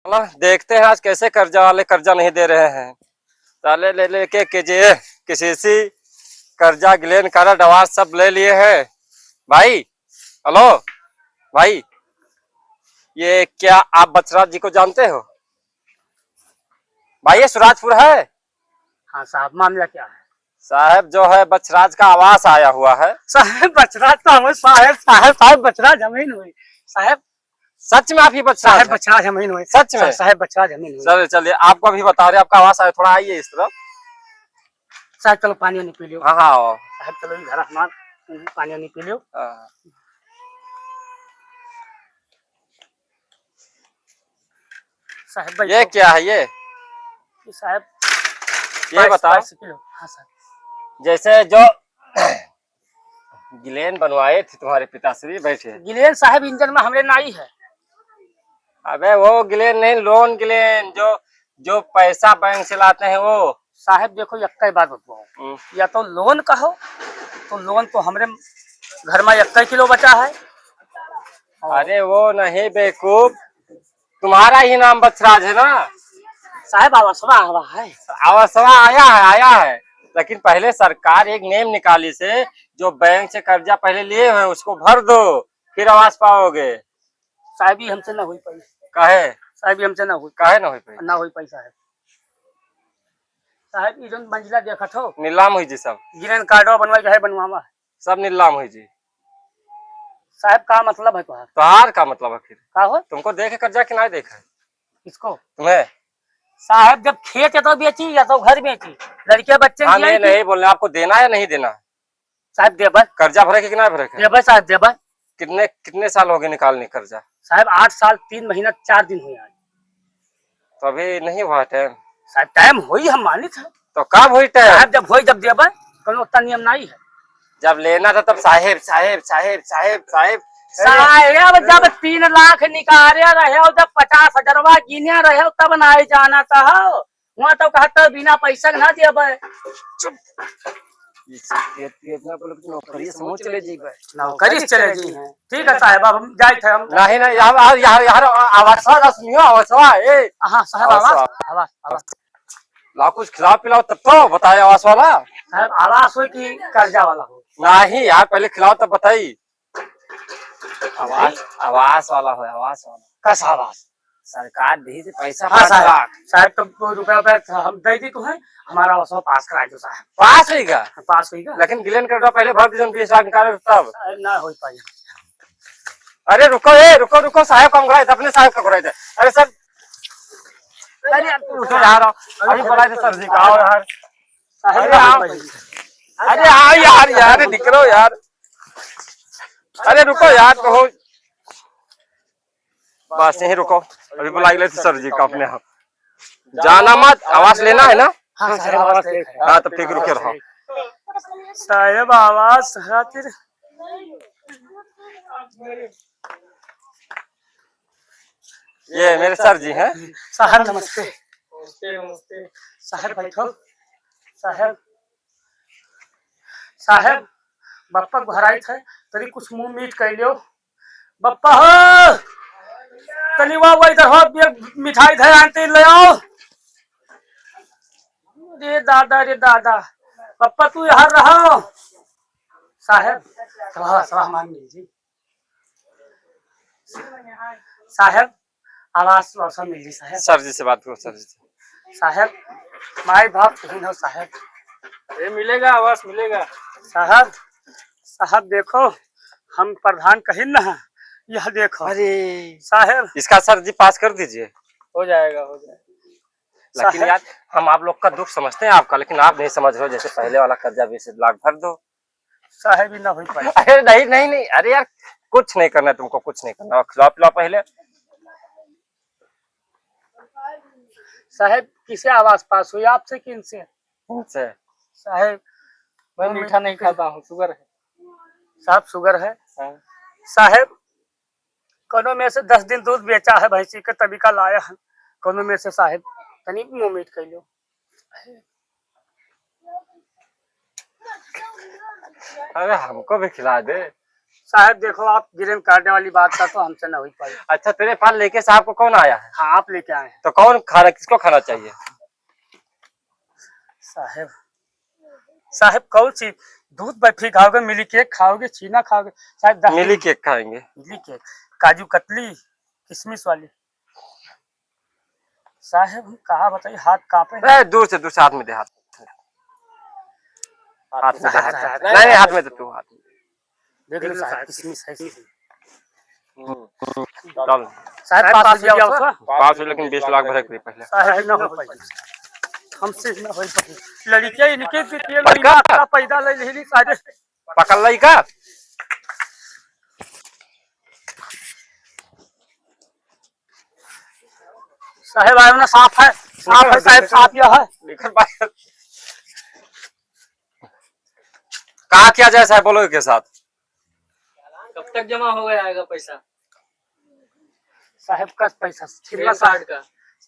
चलो देखते हैं आज कैसे कर्जा वाले कर्जा नहीं दे रहे हैं। ताले ले लेके किसी से कर्जा ग्लेन कारड आवाज सब ले लिए हैं। भाई हेलो भाई, ये क्या आप बचराज जी को जानते हो? भाई ये सुराजपुर है। हाँ साहब, मामला क्या है? साहब जो है बचराज का आवास आया हुआ है। साहब बचराज तो हम साहब साहब साहब बचराज जमीन हुई साहब। सच में आप ही बचराज साहब हैं? बचराज जमीन हुई सच में? साहब बचराज जमीन हुई। चलिए चलिए, आपको अभी बता रहे आपका आवास आया, थोड़ा आइए इस तरफ। साहब चलो पानी वानी पी लियो। हाँ हाँ साहब चलो घर हमार पानी वानी पी लियो। साहब ये क्या है ये? साहब ये बताओ। हाँ साहब, जैसे जो गिलेन बनवाए थे तुम्हारे पिताश्री बैठे। गिलेन साहब इंजन में हमरे नाई है। अबे वो गिलेन नहीं, लोन गिलेन, जो जो पैसा बैंक से लाते हैं वो। साहब देखो यक्का ही बात बताओ, या तो लोन कहो तो लोन तो हमरे घर में 1 किलो बचा है। अरे वो नहीं बेवकूफ, तुम्हारा ही नाम बचराज है ना? साहब आवासवा आवा है। आवासवा आया है, लेकिन पहले सरकार एक नेम निकाली से जो बैंक से कर्जा पहले लिए हुए उसको भर दो, फिर आवास पाओगे। साहब ही हमसे ना हुई पाई। काहे? साहब हमसे ना हुई। काहे ना हुई पाई? ना हुई पाई साहब। साहब इधर मंजिला देखा थो नीलाम हुई जी सब। गिरन कार्डवा बनवाई है बनवावा सब नीलाम हुई जी। साहब का मतलब है तुहार? तुहार का मतलब है फिर का हो? तुमको देखे कर्जा कि नहीं देखा है? किसको? तुम्हें। साहब जब खेत या तो बेची या तो घर बेची, लड़के बच्चे हम ये नहीं बोल रहे आपको देना है या नहीं देना। साहब देबा कर्जा भरे कि ना भरे? देबा साहब देबा। कितने कितने साल हो गए निकालने कर्जा? साहब 8 साल 3 महीना 4 दिन हुए आज। तो अभी नहीं हुआ टाइम? साहब टाइम हुई हम मालिक है। तो कब हुई टाइम? साहब जब हुई जब देबा, कोनो उतना नियम नहीं है। जब लेना था तब साहेब साहेब साहेब साहेब साहेब साहब जब 3 लाख निकाले रहे हो, जब 50,000 गिने रहे हो तब ना जाना था। वहाँ तो कहता बिना पैसा ना देबा। नौकरी समूह चले जी नौकरी चले जी हैं। ठीक है साहब, अब हम जाए थे हम। नहीं नहीं, यार यार यार आवासवा सुनियो, आवासवा ए। हाँ साहब आवास आवास आवास लाओ कुछ खिलाओ पिलाओ तब तो बताए आवास वाला। साहब आवास हो कि कर्जा वाला हो? नहीं यार, पहले खिलाओ तब बताई। आवास आवास वाला हो, आवास वाला। कस आवास? सरकार दी थी पैसा। हाँ साहब, साहब तो रुपया हम दे दी तो है, हमारा आवास पास करा दो साहब। पास होगा? पास होगा, लेकिन गिलेन कर पहले भर दीजिए 20 लाख निकाले तब। ना हो पाई। अरे रुको रुको रुको, साहब कम कराए थे, अपने साहब का कराए थे। अरे सर, अरे रुको यार, अभी बुलाए थे सर जी का। आओ यार, अरे आओ, अरे आओ यार, यार निकलो यार। अरे रुको यार, तो हो बस यही रुको, अभी बुला ले सर जी का अपने। आप जाना मत, आवास लेना है ना? हाँ साहब आवास ले। हाँ तब ठीक, रुके रहो साहब आवास खातिर। ये मेरे सर जी हैं। साहब नमस्ते। नमस्ते नमस्ते साहब बैठो। साहब साहब बप्पा घराई थे तरी कुछ मुंह मीठ कर लियो। बप्पा हो तनी वो इधर हो, मिठाई थे आंटी ले आओ। रे दादा पप्पा तू यहाँ रहो। साहब सलाह मान लीजिए। साहब आवास वासन मिल जी साहब। सर जी से बात करो, सर जी से। साहब माई बाप तुम हो साहब। ये मिलेगा, आवास मिलेगा। साहब साहब देखो हम प्रधान कहीं ना, यह देखो। अरे साहब इसका सर जी पास कर दीजिए। हो जाएगा हो जाएगा। लेकिन यार हम आप लोग का दुख समझते हैं आपका, लेकिन आप नहीं समझ रहे हो। जैसे पहले वाला कर्जा 20 लाख भर दो। साहब ही ना हो पाए। अरे नहीं नहीं नहीं, अरे यार कुछ नहीं करना है तुमको, कुछ नहीं करना। खिलाओ पिलाओ पहले। साहब किसे आवास पास हुई, आपसे कि इनसे? इनसे। साहब मैं मीठा नहीं खाता हूँ, शुगर है। साहब शुगर है? हाँ। साहब कोनो में से 10 दिन दूध बेचा है भैंसी के, तभी का लाया है। कोनो में से साहब तनी मुंह मीठ कर लो। अरे हमको भी खिला दे। साहब देखो, आप गिरन काटने वाली बात का तो हमसे ना हो पाई। अच्छा, तेरे पास लेके साहब को कौन आया है? हाँ, आप लेके आए हैं। तो कौन खाना, किसको खाना चाहिए? साहब साहब कौन सी दूध बर्फी खाओगे, मिली केक खाओगे, छीना खाओगे? साहब मिली केक खाएंगे। मिली केक, काजू कतली, किशमिश वाली। साहब हम कहा बताइए, हाथ कांपे। दूर से हाथ में दे, हाथ में दे। नहीं हाथ में दे, तू हाथ में देख लो साहब, किशमिश है। चल साहब पास लिया उसका। पास हो, लेकिन 20 लाख भरे पहले। साहब ना हो पाई, हमसे ना हो पाई। लड़कियां इनके से तेल पक्का? का पैदा ले लेली सारे। पकड़ लाई का? साहब आयो ना, साफ है, साफ है साहब, साफ यह है। कहा किया जाए साहब, बोलोगे के साथ? कब तक जमा हो जाएगा पैसा? साहब का पैसा ग्रीन कार्ड का।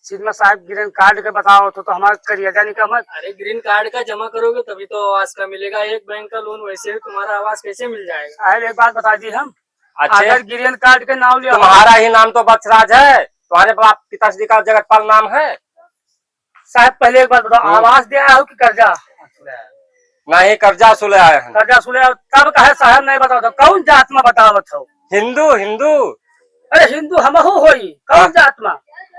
सिग्मा साहब गिरन कार्ड के बताओ तो हमारा करिएगा नहीं कम। अरे ग्रीन कार्ड का जमा करोगे तभी तो आवास का मिलेगा। एक बैंक का लोन, वैसे भी तुम्हारा आवास कैसे मिल जाएगा? साहब एक बात बता दी हम, अच्छा, अगर गिरन कार्ड के नाम लिया, तुम्हारा ही नाम तो बत्सराज है, तुम्हारे बाप पिताश्री का जगतपाल नाम है। साहब पहले एक बात बताओ, आवास दिया हो कि कर्जा? नहीं, कर्जा सुले आए हैं। कर्जा सुने तब कहे साहब नहीं बताओ तो कौन जात में बतावत हो? हिंदू हिंदू। अरे हिंदू हमहू होई, कौन जात में?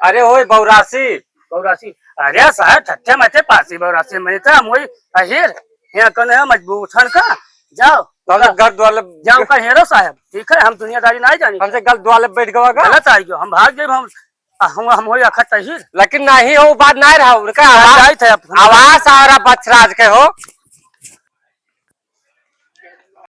अरे हो बौरासी। बौरासी? अरे साहब ठट्ठे मचे पासी बौरासी में तो हम वही अहिर यहाँ कने मजबूत हन का। जाओ घर द्वार जाओ कर हेरो साहब, ठीक है, हम दुनियादारी नहीं जानी। हमसे गल द्वार बैठ गवा का। गलत आई गयो, हम भाग जाए, हम होई अखत अहिर। लेकिन नहीं हो, बात नहीं रहा उनका थे आवास और बत्सराज के हो।